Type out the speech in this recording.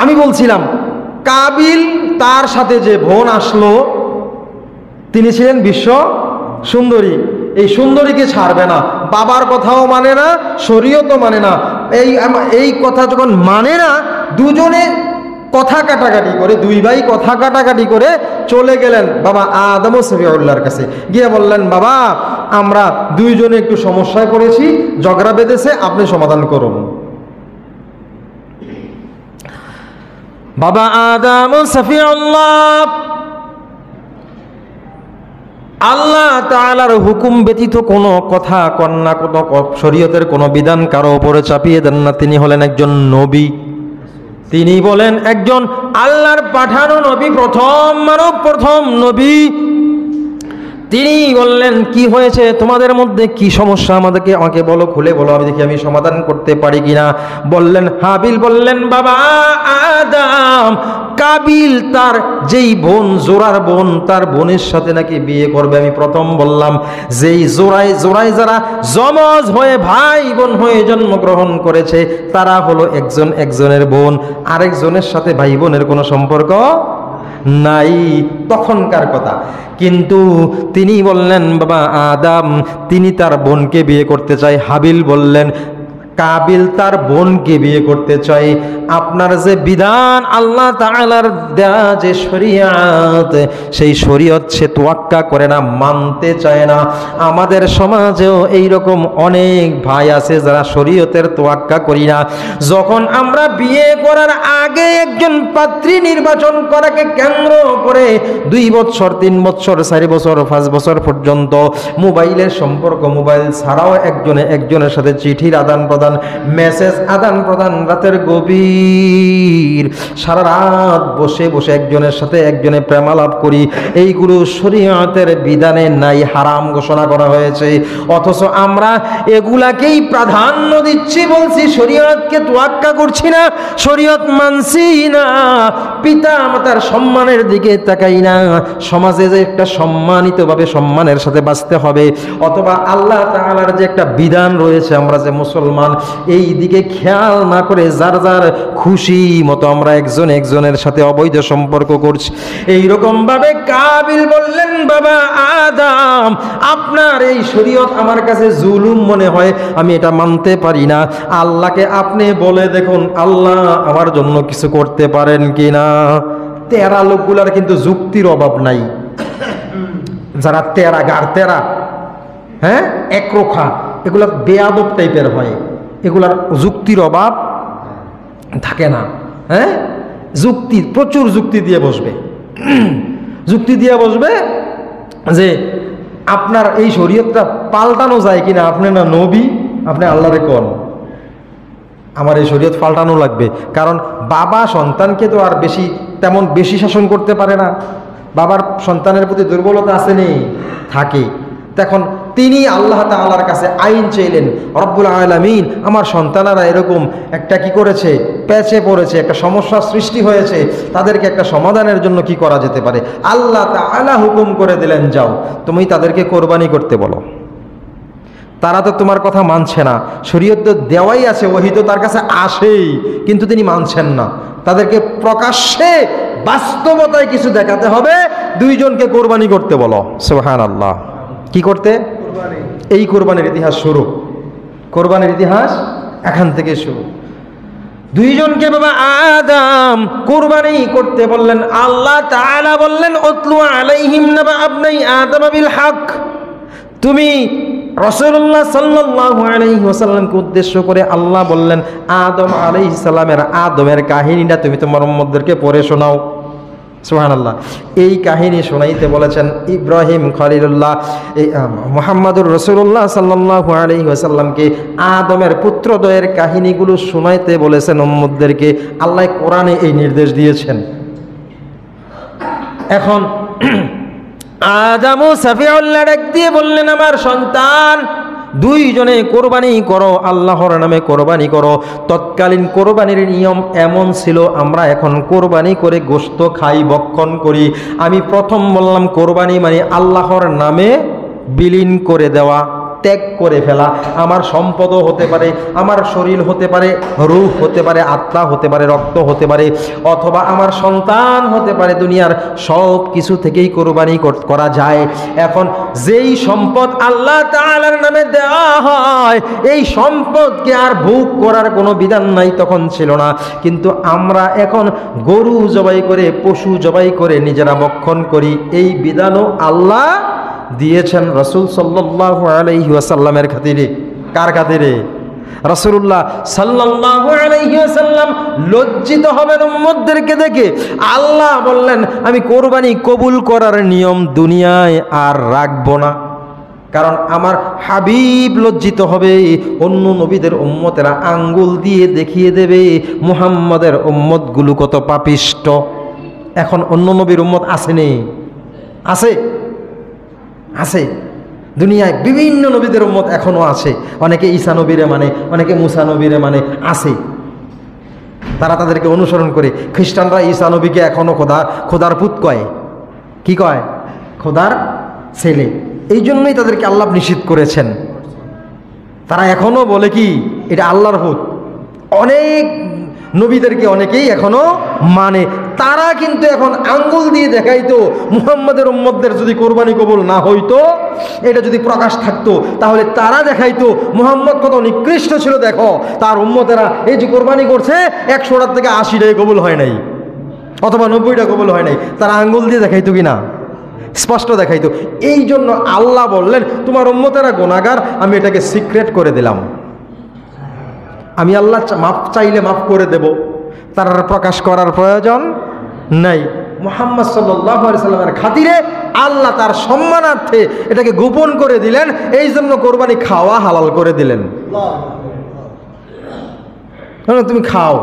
আমি বলছিলাম কাবিল তার সাথে যে বোন আসলো তিনি ছিলেন বিশ্ব সুন্দরী। এই সুন্দরীকে ছাড়বে না, বাবার কথাও মানে না, শরীয়তও মানে না। এই কথা যখন মানে না, দুজনে কথা কাটাকাটি করে, দুই ভাই কথা কাটাকাটি করে চলে গেলেন বাবা আদম ও সফিউল্লাহর কাছে। গিয়ে বললেন, বাবা আমরা দুইজনে একটু সমস্যায় পড়েছি, ঝগড়া বেঁধেছে, আপনি সমাধান করুন। বাবা আদম ও সফিউল্লাহ আল্লাহ তাআলার হুকুম ব্যতীত কোনো কথা কন্যা, কোনো শরীয়তের কোনো বিধান কারো উপরে চাপিয়ে দেন না। তিনি হলেন একজন নবী, তিনি বলেন একজন আল্লাহর পাঠানো নবী, প্রথম মানব, প্রথম নবী। তিনি বললেন, কি হয়েছে তোমাদের মধ্যে, কি সমস্যা আমাকে বলো, খুলে বলো, আমি দেখি আমি সমাধান করতে পারি কিনা। বললেন, হাবিল বললেন, বাবা আদম কাবিল তার যেই বোন, জোড়ার বোন, তার বোনের সাথে নাকি বিয়ে করবে। আমি প্রথম বললাম, যেই জোড়ায় যারা যমজ হয়ে ভাই বোন হয়ে জন্মগ্রহণ করেছে তারা হলো একজন একজনের বোন, আরেকজনের সাথে ভাই বোনের কোনো সম্পর্ক নাই, তখনকার কথা। কিন্তু তিনি বললেন, বাবা আদম তিনি তার বোনকে বিয়ে করতে চায়। হাবিল বললেন, কাবিল তার বোনকে বিয়ে করতে চাই। আপনার যে বিধান, আল্লাহ তাআলার দেয়া যে শরীয়ত, সেই শরীয়ত সে তোয়াক্কা করে না, মানতে চায় না। আমাদের সমাজেও এইরকম অনেক ভাই আছে যারা শরীয়তের তোয়াক্কা করি না। যখন আমরা বিয়ে করার আগে একজন পাত্রী নির্বাচন করাকে কেন্দ্র করে 2 বছর 3 বছর 4 বছর 5 বছর পর্যন্ত মোবাইলের সম্পর্ক, মোবাইল ছাড়াও একজনের সাথে চিঠির আদান প্রদান, মেসেজ আদান প্রদান, রাতের গভীর সারা রাত বসে বসে একজনের সাথে একজনে প্রেমালাপ করি, এইগুলো শরীয়তের বিধানে নাই, হারাম ঘোষণা করা হয়েছে। অথচ আমরা এগুলাকেই প্রাধান্য দিচ্ছি, বলছি শরীয়তকে তোয়াক্কা করছি না, শরীয়ত মানছি না, পিতা মাতার সম্মানের দিকে তাকাই না, সমাজে যে একটা সম্মানিতভাবে সম্মানের সাথে বাঁচতে হবে, অথবা আল্লাহ তাআলার যে একটা বিধান রয়েছে, আমরা যে মুসলমান, এই দিকে খেয়াল না করে যার যার খুশি মতো আমরা একজনের সাথে অবৈধ সম্পর্ক করছি। এইরকম ভাবে কাবিল বললেন, বাবা আদম আপনার এই শরীয়ত আমার কাছে জুলুম মনে হয়, আমি এটা মানতে পারি না। আল্লাহকে আপনি বলে দেখুন, আল্লাহ আমার জন্য কিছু করতে পারেন কিনা। তেরা লোকগুলার কিন্তু যুক্তির অভাব নাই, যারা তেরা গার তেরা, হ্যাঁ একরোখা, এগুলা বেয়াদব টাইপের হয়, এগুলার যুক্তির অভাব থাকে না। হ্যাঁ যুক্তি, প্রচুর যুক্তি দিয়ে বসবে, যুক্তি দিয়ে বসবে যে আপনার এই শরীয়তটা পাল্টানো যায় কিনা, আপনি না নবী, আপনি আল্লাহরে কোন আমার এই শরীয়ত পাল্টানো লাগবে। কারণ বাবা সন্তানকে তো আর তেমন বেশি শাসন করতে পারে না, বাবার সন্তানের প্রতি দুর্বলতা আসেনি, থাকে। তখন তিনি আল্লাহ তাআলার কাছে আইন চাইলেন, রব্বুল আলামিন আমার সন্তানেরা এরকম একটা কি করেছে, প্যাচে পড়েছে, একটা সমস্যার সৃষ্টি হয়েছে, তাদেরকে একটা সমাধানের জন্য কি করা যেতে পারে। আল্লাহ তাআলা হুকুম করে দিলেন, যাও তুমি তাদেরকে কোরবানি করতে বলো। তারা তো তোমার কথা মানছে না, শরীয়ত তো দেওয়াই আছে, ওহী তো তার কাছে আসেই, কিন্তু তিনি মানছেন না। তাদেরকে প্রকাশ্যে বাস্তবতায় কিছু দেখাতে হবে, দুইজনকে কোরবানি করতে বলো। সুবহানাল্লাহ। কি করতে? এই কোরবানির ইতিহাস শুরু, কোরবানির ইতিহাস এখান থেকে শুরু। দুইজনকে বাবা আদম কোরবানি করতে বললেন। আল্লাহ তাআলা বললেন, উতলু আলাইহিম নাবা আবনাই আদম বিল হক। তুমি রাসূলুল্লাহ সাল্লাল্লাহু আলাইহি ওয়াসাল্লামকে উদ্দেশ্য করে আল্লাহ বললেন, আদম আলাইহিস সালামের আদমের কাহিনীটা তুমি তোমার উম্মতদেরকে পড়ে শোনাও। সুবহানাল্লাহ। এই কাহিনী শোনাইতে বলেছেন ইব্রাহিম খলিলুল্লাহ, মুহাম্মদুর রাসূলুল্লাহ সাল্লাল্লাহু আলাইহি ওয়াসাল্লামকে আদমের পুত্রদ্বয়ের কাহিনীগুলো শোনাইতে বলেছেন উম্মতদেরকে। আল্লাহ কোরআনে এই নির্দেশ দিয়েছেন। এখন আদম ও সফিউল্লাহ ডাক দিয়ে বললেন, আমার সন্তান দুইজনে কোরবানি করো, আল্লাহর নামে কোরবানি করো। তৎকালীন কোরবানির নিয়ম এমন ছিল, আমরা এখন কোরবানি করে গোশত খাই, ভক্ষণ করি। আমি প্রথম বললাম কোরবানি মানে আল্লাহর নামে বিলীন করে দেওয়া, ত্যাগ করে ফেলা। আমার সম্পদও হতে পারে, আমার শরীর হতে পারে, রূহ হতে পারে, আত্মা হতে পারে, রক্ত হতে পারে, অথবা আমার সন্তান হতে পারে। দুনিয়ার সব কিছু থেকেই কোরবানি করা যায়। এখন যেই সম্পদ আল্লাহ তাআলার নামে দেওয়া হয়, এই সম্পদকে আর ভোগ করার কোনো বিধান নাই, তখন ছিল না। কিন্তু আমরা এখন গরু জবাই করে, পশু জবাই করে নিজেরা ভক্ষণ করি। এই বিধানও আল্লাহ দিয়েছেন রাসূল সাল্লাল্লাহু আলাইহি ওয়াসাল্লামের খাতিরে। কার খাতিরে? রাসূলুল্লাহ সাল্লাল্লাহু আলাইহি ওয়াসাল্লাম লজ্জিত হবেন উম্মতদেরকে দেখে। আল্লাহ বললেন, আমি কোরবানি কবুল করার নিয়ম দুনিয়ায় আর রাখবো না, কারণ আমার হাবিব লজ্জিত হবে। অন্য নবীদের উম্মতেরা আঙ্গুল দিয়ে দেখিয়ে দেবে মুহাম্মদের উম্মতগুলো কত পাপিষ্ট। এখন অন্য নবীর উম্মত আসেনি? আছে, আছে। দুনিয়ায় বিভিন্ন নবীদের উম্মত এখনো আছে। অনেকে ঈসা নবীরে মানে, অনেকে মুসা নবীরে মানে, আছে। তারা তাদেরকে অনুসরণ করে। খ্রিস্টানরা ঈসা নবীকে এখনো খোদার পুত কয়। কি কয়? খোদার ছেলে। এই জন্যই তাদেরকে আল্লাহ নিষিদ্ধ করেছেন। তারা এখনো বলে কি এটা আল্লাহর পুত। অনেক নবীদেরকে অনেকেই এখনো মানে। তারা কিন্তু এখন আঙ্গুল দিয়ে দেখাইতো মুহাম্মদের উম্মতদের যদি কোরবানি কবুল না হইতো, এটা যদি প্রকাশ থাকতো, তাহলে তারা দেখাইতো মুহাম্মদ কত নিকৃষ্ট ছিল। দেখো তার উম্মতেরা এই যে কোরবানি করছে, 100টার থেকে 80টাই কবুল হয় নাই, অথবা 90টা কবুল হয় নাই। তারা আঙ্গুল দিয়ে দেখাইতো কিনা? স্পষ্ট দেখাইতো। এই জন্য আল্লাহ বললেন, তোমার উম্মতেরা গুনাহগার, আমি এটাকে সিক্রেট করে দিলাম। আমি আল্লাহ মাফ চাইলে মাফ করে দেব, তার প্রকাশ করার প্রয়োজন নাই। মুহাম্মদ সাল্লাল্লাহু আলাইহি সাল্লামের খাতিরে আল্লাহ তার সম্মানার্থে এটাকে গোপন করে দিলেন। এই জন্য কোরবানি খাওয়া হালাল করে দিলেন। তুমি খাও।